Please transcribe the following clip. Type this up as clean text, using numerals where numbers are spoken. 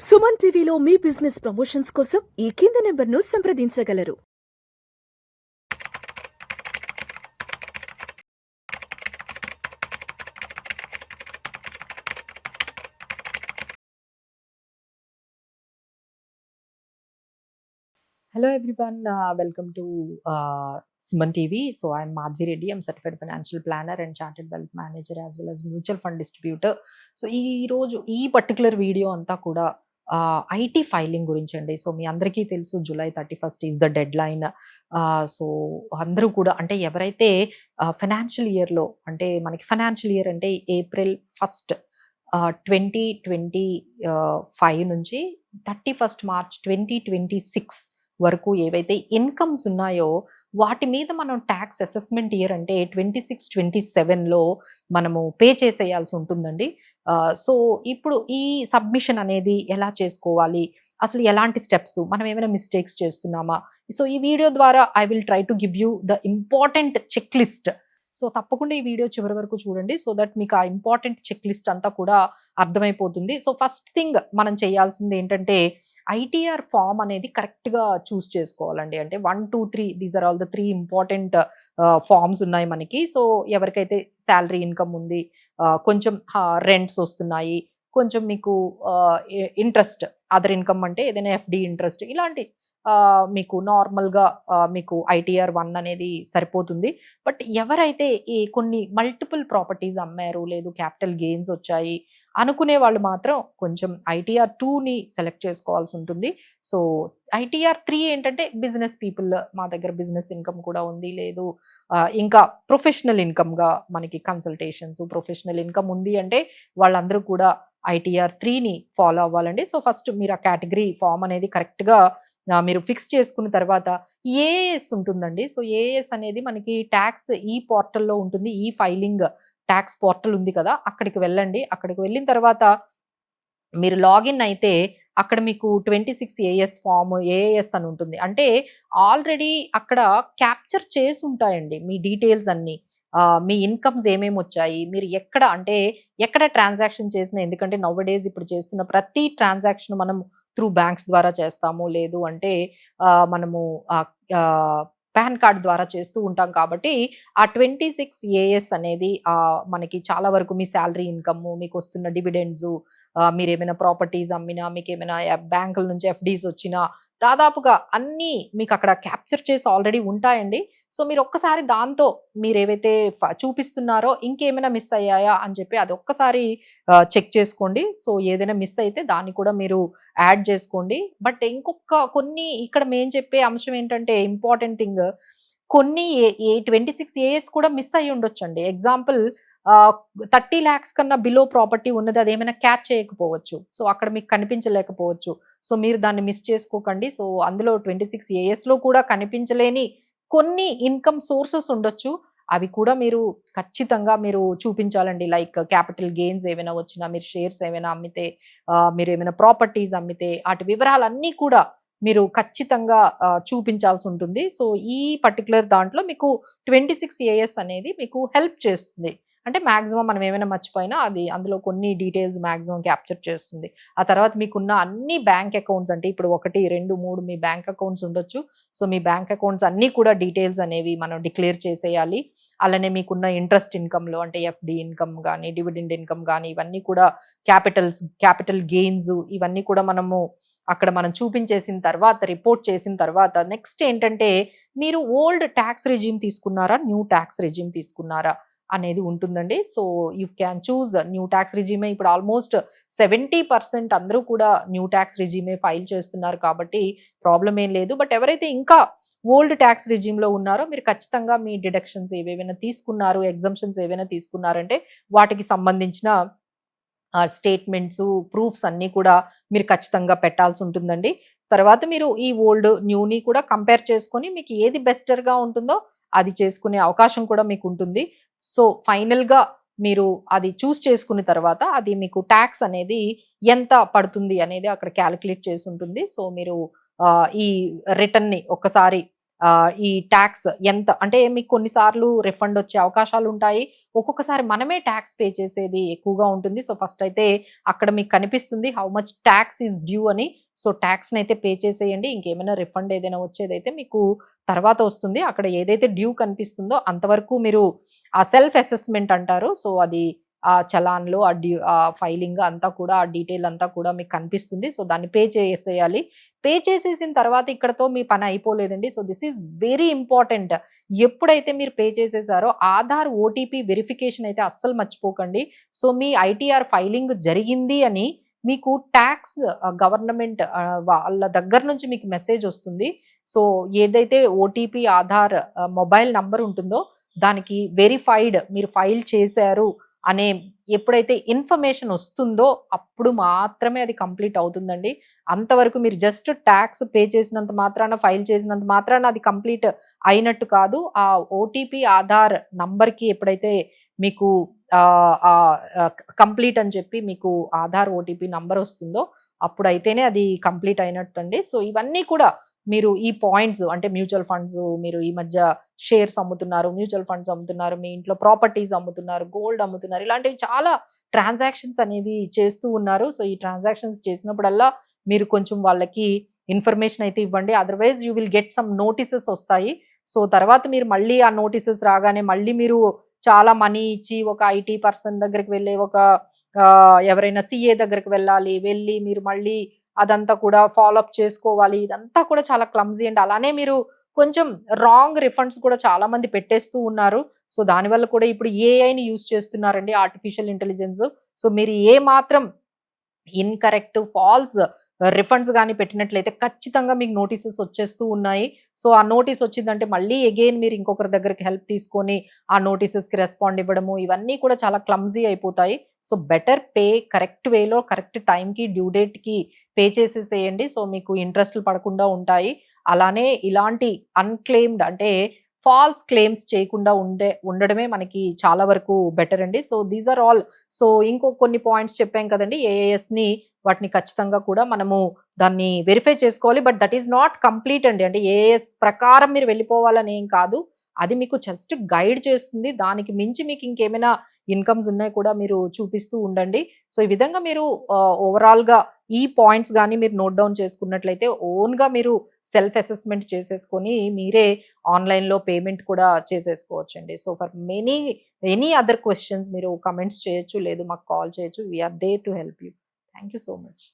సుమన్ టీవీలో మీ business promotions కోసం ఈ కింది నెంబర్ను సంప్రదించగలరు. Hello everyone, welcome to Suman TV. So I'm Madhvi Reddy. I'm certified financial planner and chartered wealth manager as well as mutual fund distributor. So ఈ particular video అంతా కూడా IT filing గురించి అండి. సో మీ అందరికీ తెలుసు July 31st is the dead line. So అందరూ కూడా అంటే ఎవరైతే ఫైనాన్షియల్ ఇయర్లో అంటే మనకి ఫైనాన్షియల్ ఇయర్ అంటే ఏప్రిల్ 1st 2025 నుంచి 31st March 2026 వరకు ఏవైతే ఇన్కమ్స్ ఉన్నాయో వాటి మీద మనం ట్యాక్స్ అసెస్మెంట్ ఇయర్ అంటే 26-27లో మనము పే చేసేయాల్సి ఉంటుందండి. సో ఇప్పుడు ఈ సబ్మిషన్ అనేది ఎలా చేసుకోవాలి, అసలు ఎలాంటి స్టెప్స్, మనం ఏమైనా మిస్టేక్స్ చేస్తున్నామా? సో ఈ వీడియో ద్వారా I will try to give you the important checklist. So తప్పకుండా ఈ వీడియో చివరి వరకు చూడండి, సో దట్ మీకు ఆ ఇంపార్టెంట్ చెక్ లిస్ట్ అంతా కూడా అర్థమైపోతుంది. సో ఫస్ట్ థింగ్ మనం చేయాల్సింది ఏంటంటే ఐటీఆర్ ఫామ్ అనేది కరెక్ట్గా చూస్ చేసుకోవాలండి. అంటే 1, 2, 3 these are all the 3 important forms ఉన్నాయి మనకి. సో ఎవరికైతే శాలరీ ఇన్కమ్ ఉంది, కొంచెం రెంట్స్ వస్తున్నాయి, కొంచెం మీకు ఇంట్రెస్ట్, అదర్ ఇన్కమ్ అంటే ఏదైనా ఎఫ్డి ఇంట్రెస్ట్, ఇలాంటి మీకు నార్మల్గా మీకు ఐటీఆర్ 1 అనేది సరిపోతుంది. బట్ ఎవరైతే ఈ కొన్ని మల్టిపుల్ ప్రాపర్టీస్ అమ్మారు, లేదు క్యాపిటల్ గెయిన్స్ వచ్చాయి అనుకునే వాళ్ళు మాత్రం కొంచెం ఐటీఆర్ 2ని సెలెక్ట్ చేసుకోవాల్సి ఉంటుంది. సో ఐటీఆర్ 3 ఏంటంటే బిజినెస్ పీపుల్, మా దగ్గర బిజినెస్ ఇన్కమ్ కూడా ఉంది, లేదు ఇంకా ప్రొఫెషనల్ ఇన్కమ్గా మనకి కన్సల్టేషన్స్, ప్రొఫెషనల్ ఇన్కమ్ ఉంది అంటే వాళ్ళందరూ కూడా ఐటీఆర్ 3ని ఫాలో అవ్వాలండి. సో ఫస్ట్ మీరు ఆ కేటగిరీ ఫామ్ అనేది కరెక్ట్గా మీరు ఫిక్స్ చేసుకున్న తర్వాత ఏఎస్ ఉంటుందండి. సో ఏఎస్ అనేది మనకి ట్యాక్స్ ఈ పోర్టల్లో ఉంటుంది. ఈ ఫైలింగ్ ట్యాక్స్ పోర్టల్ ఉంది కదా, అక్కడికి వెళ్ళండి. అక్కడికి వెళ్ళిన తర్వాత మీరు లాగిన్ అయితే అక్కడ మీకు 26 ఏఎస్ ఫామ్ ఏఎస్ అని ఉంటుంది. అంటే ఆల్రెడీ అక్కడ క్యాప్చర్ చేసి ఉంటాయండి మీ డీటెయిల్స్ అన్నీ. మీ ఇన్కమ్స్ ఏమేమి వచ్చాయి, మీరు ఎక్కడ ట్రాన్సాక్షన్ చేసినా, ఎందుకంటే నవ్ డేస్ ఇప్పుడు చేస్తున్న ప్రతి ట్రాన్సాక్షన్ మనం త్రూ బ్యాంక్స్ ద్వారా చేస్తాము, లేదు అంటే మనము పాన్ కార్డ్ ద్వారా చేస్తూ ఉంటాం. కాబట్టి ఆ 26 ఏఎస్ అనేది మనకి చాలా వరకు మీ శాలరీ ఇన్కమ్, మీకు వస్తున్న డివిడెండ్స్, మీరు ఏమైనా ప్రాపర్టీస్ అమ్మినా, మీకు ఏమైనా బ్యాంకుల నుంచి ఎఫ్డీస్ వచ్చినా, దాదాపుగా అన్నీ మీకు అక్కడ క్యాప్చర్ చేసి ఆల్రెడీ ఉంటాయండి. సో మీరు ఒక్కసారి దాంతో మీరు ఏవైతే చూపిస్తున్నారో ఇంకేమైనా మిస్ అయ్యాయా అని చెప్పి అది ఒక్కసారి చెక్ చేసుకోండి. సో ఏదైనా మిస్ అయితే దాన్ని కూడా మీరు యాడ్ చేసుకోండి. బట్ కొన్ని ఇక్కడ మేము చెప్పే అంశం ఏంటంటే ఇంపార్టెంట్ థింగ్, కొన్ని 26 ఏఎస్ కూడా మిస్ అయ్యి ఉండొచ్చండి. ఎగ్జాంపుల్ 30 lakhs కన్నా బిలో ప్రాపర్టీ ఉన్నది, అది ఏమైనా క్యాచ్ చేయకపోవచ్చు. సో అక్కడ మీకు కనిపించలేకపోవచ్చు. సో మీరు దాన్ని మిస్ చేసుకోకండి. సో అందులో 26 ఏఎస్లో కూడా కనిపించలేని కొన్ని ఇన్కమ్ సోర్సెస్ ఉండొచ్చు. అవి కూడా మీరు ఖచ్చితంగా మీరు చూపించాలండి. లైక్ క్యాపిటల్ గెయిన్స్ ఏమైనా వచ్చినా, మీరు షేర్స్ ఏమైనా అమ్మితే, మీరు ఏమైనా ప్రాపర్టీస్ అమ్మితే, వాటి వివరాలన్నీ కూడా మీరు ఖచ్చితంగా చూపించాల్సి ఉంటుంది. సో ఈ పర్టికులర్ దాంట్లో మీకు 26 ఏఎస్ అనేది మీకు హెల్ప్ చేస్తుంది. అంటే మాక్సిమం మనం ఏమైనా మర్చిపోయినా అది అందులో కొన్ని డీటెయిల్స్ మాక్సిమం క్యాప్చర్ చేస్తుంది. ఆ తర్వాత మీకున్న అన్ని బ్యాంక్ అకౌంట్స్, అంటే ఇప్పుడు 1, 2, 3 మీ బ్యాంక్ అకౌంట్స్ ఉండొచ్చు. సో మీ బ్యాంక్ అకౌంట్స్ అన్నీ కూడా డీటెయిల్స్ అనేవి మనం డిక్లేర్ చేసేయాలి. అలానే మీకున్న ఇంట్రెస్ట్ ఇన్కమ్లో అంటే ఎఫ్డి ఇన్కమ్ కానీ, డివిడెండ్ ఇన్కమ్ కానీ, ఇవన్నీ కూడా క్యాపిటల్ గెయిన్స్, ఇవన్నీ కూడా మనం చూపించేసిన తర్వాత, రిపోర్ట్ చేసిన తర్వాత నెక్స్ట్ ఏంటంటే మీరు ఓల్డ్ ట్యాక్స్ రెజ్యూమ్ తీసుకున్నారా, న్యూ ట్యాక్స్ రెజ్యూమ్ తీసుకున్నారా అనేది ఉంటుందండి. So you can choose new tax రిజీమే. ఇప్పుడు ఆల్మోస్ట్ 70% అందరూ కూడా న్యూ ట్యాక్స్ రిజీమే ఫైల్ చేస్తున్నారు కాబట్టి ప్రాబ్లం ఏం లేదు. బట్ ఎవరైతే ఇంకా ఓల్డ్ ట్యాక్స్ రిజీమ్లో ఉన్నారో మీరు ఖచ్చితంగా మీ డిడక్షన్స్ ఏవేమైనా తీసుకున్నారు, ఎగ్జంప్షన్స్ ఏవైనా తీసుకున్నారంటే వాటికి సంబంధించిన స్టేట్మెంట్స్, ప్రూఫ్స్ అన్నీ కూడా మీరు ఖచ్చితంగా పెట్టాల్సి ఉంటుందండి. తర్వాత మీరు ఈ ఓల్డ్ న్యూని కూడా కంపేర్ చేసుకొని మీకు ఏది బెస్టర్గా ఉంటుందో అది చేసుకునే అవకాశం కూడా మీకు ఉంటుంది. సో ఫైనల్గా మీరు అది చూస్ చేసుకున్న తర్వాత అది మీకు ట్యాక్స్ అనేది ఎంత పడుతుంది అనేది అక్కడ క్యాలిక్యులేట్ చేసి ఉంటుంది. సో మీరు ఈ రిటర్న్ని ఒక్కసారి ఈ ట్యాక్స్ ఎంత అంటే మీకు కొన్నిసార్లు రిఫండ్ వచ్చే అవకాశాలు ఉంటాయి. ఒక్కొక్కసారి మనమే ట్యాక్స్ పే చేసేది ఎక్కువగా ఉంటుంది. సో ఫస్ట్ అయితే అక్కడ మీకు కనిపిస్తుంది how much tax is due అని. సో ట్యాక్స్ని అయితే పే చేసేయండి. ఇంకేమైనా రిఫండ్ ఏదైనా వచ్చేదైతే మీకు తర్వాత వస్తుంది. అక్కడ ఏదైతే డ్యూ కనిపిస్తుందో అంతవరకు మీరు ఆ సెల్ఫ్ అసెస్మెంట్ అంటారు. సో అది ఆ చలాన్‌లో ఆ ఫైలింగ్ అంతా కూడా ఆ డీటెయిల్ అంతా కూడా మీకు కనిపిస్తుంది. సో దాన్ని పే చేసేయాలి. పే చేసేసిన తర్వాత ఇక్కడతో మీ పని అయిపోలేదండి. So this is very important. ఎప్పుడైతే మీరు పే చేసేసారో ఆధార్ ఓటీపీ వెరిఫికేషన్ అయితే అస్సలు మర్చిపోకండి. సో మీ ఐటీఆర్ ఫైలింగ్ జరిగింది అని మీకు టాక్స్ గవర్నమెంట్ వాళ్ళ దగ్గర నుంచి మీకు మెసేజ్ వస్తుంది. సో ఏదైతే ఓటీపీ ఆధార్ మొబైల్ నంబర్ ఉంటుందో దానికి వెరిఫైడ్ మీరు ఫైల్ చేశారు అనే ఎప్పుడైతే ఇన్ఫర్మేషన్ వస్తుందో అప్పుడు మాత్రమే అది కంప్లీట్ అవుతుందండి. అంతవరకు మీరు జస్ట్ ట్యాక్స్ పే చేసినంత మాత్రాన, ఫైల్ చేసినంత మాత్రాన అది కంప్లీట్ అయినట్టు కాదు. ఆ ఓటీపీ ఆధార్ నంబర్‌కి ఎప్పుడైతే మీకు కంప్లీట్ అని చెప్పి మీకు ఆధార్ ఓటీపీ నంబర్ వస్తుందో అప్పుడైతేనే అది కంప్లీట్ అయినట్టండి. సో ఇవన్నీ కూడా మీరు ఈ పాయింట్స్ అంటే మ్యూచువల్ ఫండ్స్ మీరు ఈ మధ్య షేర్స్ అమ్ముతున్నారు, మ్యూచువల్ ఫండ్స్ అమ్ముతున్నారు, మీ ఇంట్లో ప్రాపర్టీస్ అమ్ముతున్నారు, గోల్డ్ అమ్ముతున్నారు. ఇలాంటివి చాలా ట్రాన్సాక్షన్స్ అనేవి చేస్తూ ఉన్నారు. సో ఈ ట్రాన్సాక్షన్స్ చేసినప్పుడల్లా మీరు కొంచెం వాళ్ళకి ఇన్ఫర్మేషన్ అయితే ఇవ్వండి. Otherwise you will get some notices వస్తాయి. సో తర్వాత మీరు మళ్ళీ ఆ నోటీసెస్ రాగానే మళ్ళీ మీరు చాలా మనీ ఇచ్చి ఒక ఐటీ పర్సన్ దగ్గరికి వెళ్ళి ఒక ఎవరైనా సీఏ దగ్గరికి వెళ్ళాలి. వెళ్ళి మీరు మళ్ళీ అదంతా కూడా ఫాలో అప్ చేసుకోవాలి. ఇదంతా కూడా చాలా క్లమ్జీ అండి. అలానే మీరు కొంచెం రాంగ్ రిఫండ్స్ కూడా చాలా మంది పెట్టేస్తూ ఉన్నారు. సో దానివల్ల కూడా ఇప్పుడు ఏఐని యూజ్ చేస్తున్నారండి, ఆర్టిఫిషియల్ ఇంటెలిజెన్స్. సో మీరు ఏ మాత్రం ఇన్‌కరెక్ట్, ఫాల్స్ రిఫండ్స్ గాని పెట్టినట్లయితే ఖచ్చితంగా మీకు నోటీసెస్ వచ్చేస్తూ ఉన్నాయి. సో ఆ నోటీస్ వచ్చిందంటే మళ్ళీ అగైన్ మీరు ఇంకొకరి దగ్గరికి హెల్ప్ తీసుకొని ఆ నోటీసెస్‌కి రెస్పాండ్ ఇవ్వడము ఇవన్నీ కూడా చాలా క్లమ్జీ అయిపోతాయి. సో బెటర్ పే కరెక్ట్ వేలో, కరెక్ట్ టైంకి, డ్యూ డేట్‌కి పే చేసేసేయండి. సో మీకు ఇంట్రెస్ట్‌లు పడకుండా ఉంటాయి. అలానే ఇలాంటి అన్‌క్లెయిమ్డ్ అంటే ఫాల్స్ క్లెయిమ్స్ చేయకుండా ఉండడమే మనకి చాలా వరకు బెటర్ అండి. So these are all. So ఇంకో కొన్ని పాయింట్స్ చెప్పాం కదండీ! ఏఏఎస్‌ని వాటిని ఖచ్చితంగా కూడా మనము దాన్ని వెరిఫై చేసుకోవాలి. But that is not complete అండి. అంటే ఏఏఎస్ ప్రకారం మీరు వెళ్ళిపోవాలని ఏం కాదు. అది మీకు జస్ట్ గైడ్ చేస్తుంది. దానికి మించి మీకు ఇంకేమైనా ఇన్‌కమ్స్ ఉన్నాయి కూడా మీరు చూపిస్తూ ఉండండి. సో ఈ విధంగా మీరు ఓవరాల్‌గా ఈ పాయింట్స్ గాని మీరు నోట్ డౌన్ చేసుకున్నట్లయితే ఓన్‌గా మీరు సెల్ఫ్ అసెస్మెంట్ చేసేసుకొని మీరే ఆన్‌లైన్‌లో పేమెంట్ కూడా చేసేసుకోవచ్చండి. So for any other questions మీరు కామెంట్స్ చేయొచ్చు. లేదు మాకు కాల్ చేయొచ్చు. We are there to help you. Thank you so much.